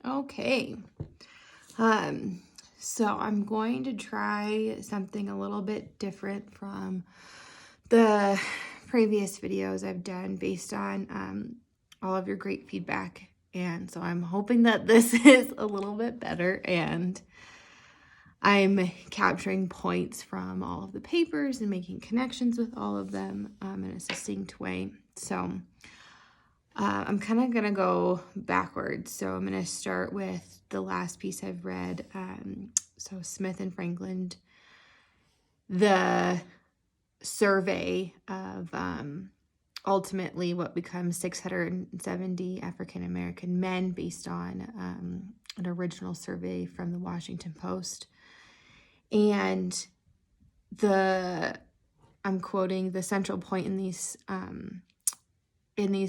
Okay. So I'm going to try something a little bit different from the previous videos I've done based on all of your great feedback. And so I'm hoping that this is a little bit better and I'm capturing points from all of the papers and making connections with all of them in a succinct way. So I'm kind of going to go backwards. So I'm going to start with the last piece I've read. So Smith and Franklin, the survey of ultimately what becomes 670 African-American men based on an original survey from the Washington Post. And I'm quoting, the central point in these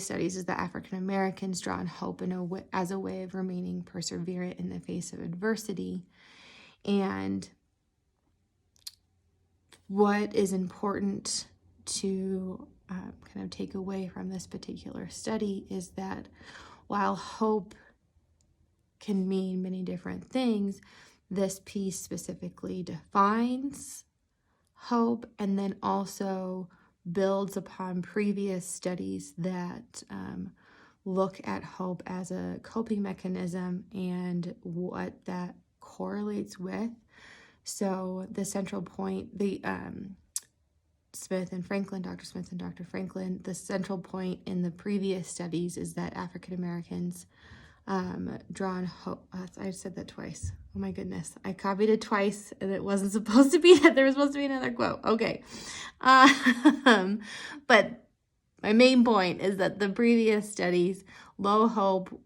studies is that African Americans draw on hope as a way of remaining perseverant in the face of adversity. And what is important to kind of take away from this particular study is that while hope can mean many different things, this piece specifically defines hope and then also builds upon previous studies that look at hope as a coping mechanism and what that correlates with. So the central point, Dr. Smith and Dr. Franklin, the central point in the previous studies is that African Americans draw on hope. I said that twice. Oh my goodness. I copied it twice and it wasn't supposed to be that. There was supposed to be another quote. Okay. But my main point is that the previous studies, low hope,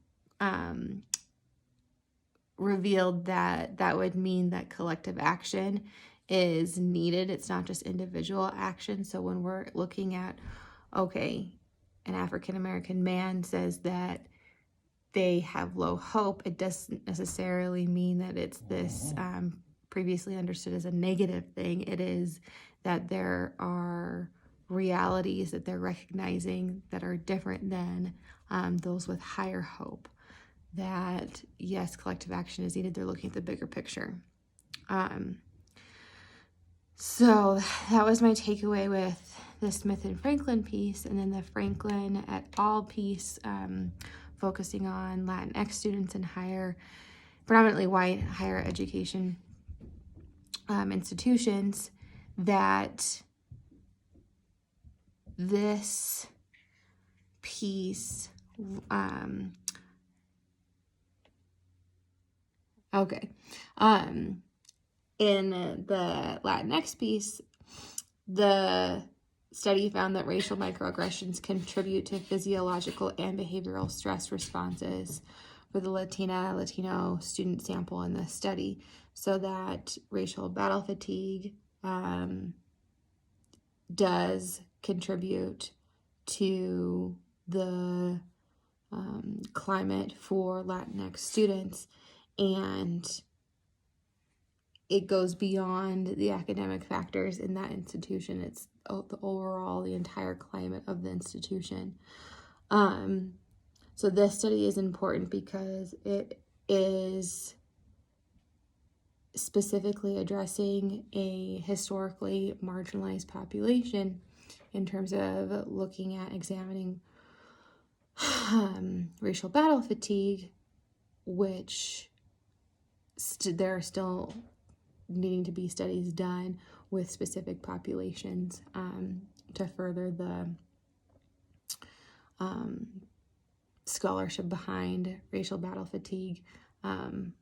revealed that would mean that collective action is needed. It's not just individual action. So when we're looking at, okay, an African-American man says that they have low hope, it doesn't necessarily mean that it's this previously understood as a negative thing. It is that there are realities that they're recognizing that are different than those with higher hope. That, yes, collective action is needed. They're looking at the bigger picture. So that was my takeaway with the Smith and Franklin piece, and then the Franklin et al. Piece, focusing on Latinx students in predominantly white higher education institutions, that this piece, in the Latinx piece, the study found that racial microaggressions contribute to physiological and behavioral stress responses for the Latino student sample in the study, so that racial battle fatigue does contribute to the climate for Latinx students, and it goes beyond the academic factors in that institution. It's the entire climate of the institution. So this study is important because it is specifically addressing a historically marginalized population in terms of looking at examining racial battle fatigue, which there are still needing to be studies done with specific populations to further the scholarship behind racial battle fatigue, and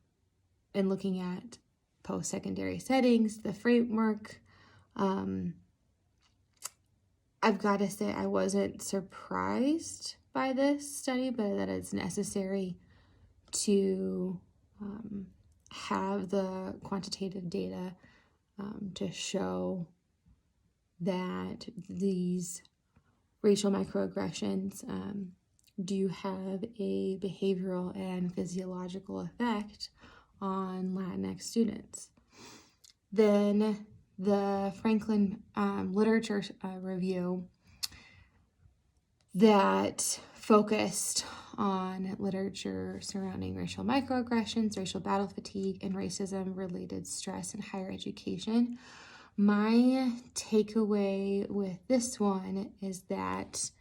looking at post-secondary settings, the framework. I've got to say I wasn't surprised by this study, but that it's necessary to have the quantitative data to show that these racial microaggressions do have a behavioral and physiological effect on Latinx students. Then the Franklin literature review that focused on literature surrounding racial microaggressions, racial battle fatigue, and racism-related stress in higher education. My takeaway with this one is that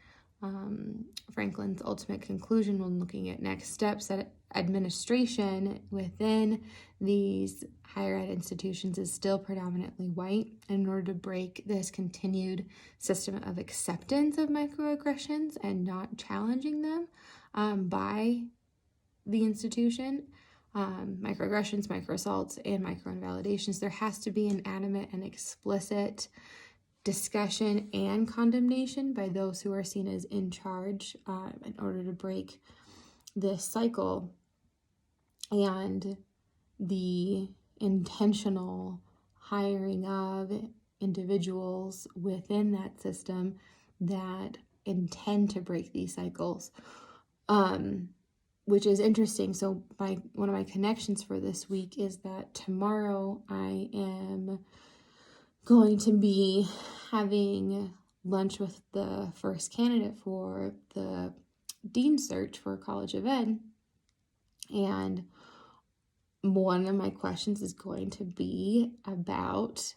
Franklin's ultimate conclusion when looking at next steps that administration within these higher ed institutions is still predominantly white. In order to break this continued system of acceptance of microaggressions and not challenging them by the institution, microaggressions, microassaults, and microinvalidations, there has to be an adamant and explicit discussion and condemnation by those who are seen as in charge in order to break this cycle, and the intentional hiring of individuals within that system that intend to break these cycles, which is interesting. So one of my connections for this week is that tomorrow I am going to be having lunch with the first candidate for the dean search for College of Ed, and one of my questions is going to be about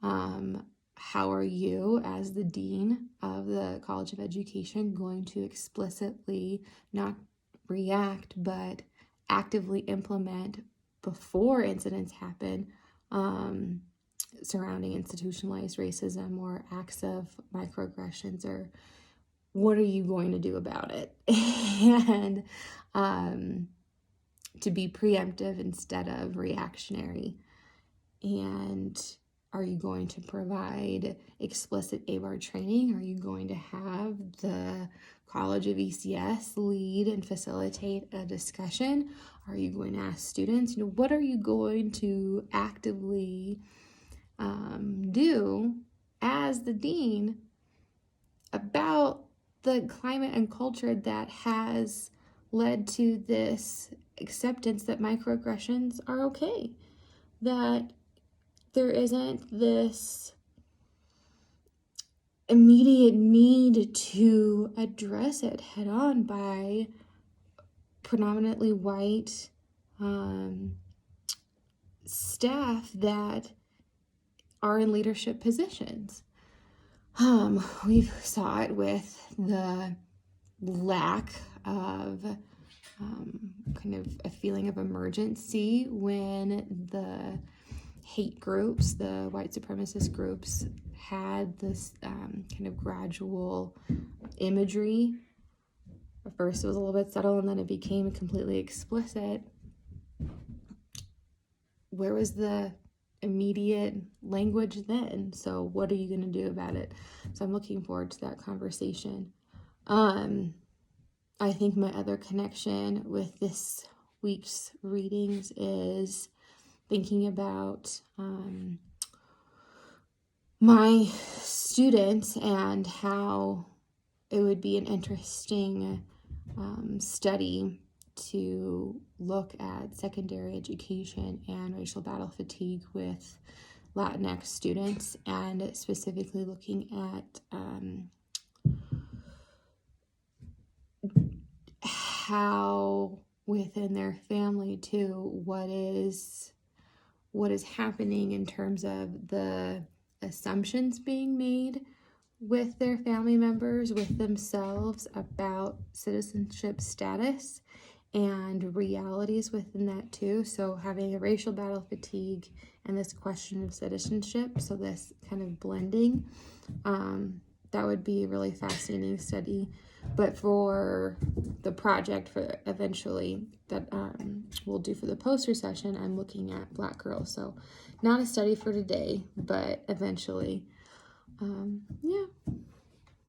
how are you as the dean of the College of Education going to explicitly not react but actively implement before incidents happen surrounding institutionalized racism or acts of microaggressions, or what are you going to do about it? And to be preemptive instead of reactionary. And are you going to provide explicit ABAR training? Are you going to have the College of ECS lead and facilitate a discussion? Are you going to ask students, what are you going to actively do as the dean about the climate and culture that has led to this acceptance that microaggressions are okay, that there isn't this immediate need to address it head on by predominantly white staff that are in leadership positions. We saw it with the lack of kind of a feeling of emergency when the hate groups, the white supremacist groups, had this kind of gradual imagery. At first it was a little bit subtle and then it became completely explicit. Where was the immediate language then? So what are you going to do about it? So I'm looking forward to that conversation. I think my other connection with this week's readings is thinking about my students and how it would be an interesting study to look at secondary education and racial battle fatigue with Latinx students, and specifically looking at how within their family too, what is happening in terms of the assumptions being made with their family members, with themselves, about citizenship status and realities within that too. So having a racial battle fatigue and this question of citizenship, so this kind of blending, that would be a really fascinating study. But for the project for eventually that we'll do for the poster session, I'm looking at Black girls. So not a study for today, but eventually, yeah.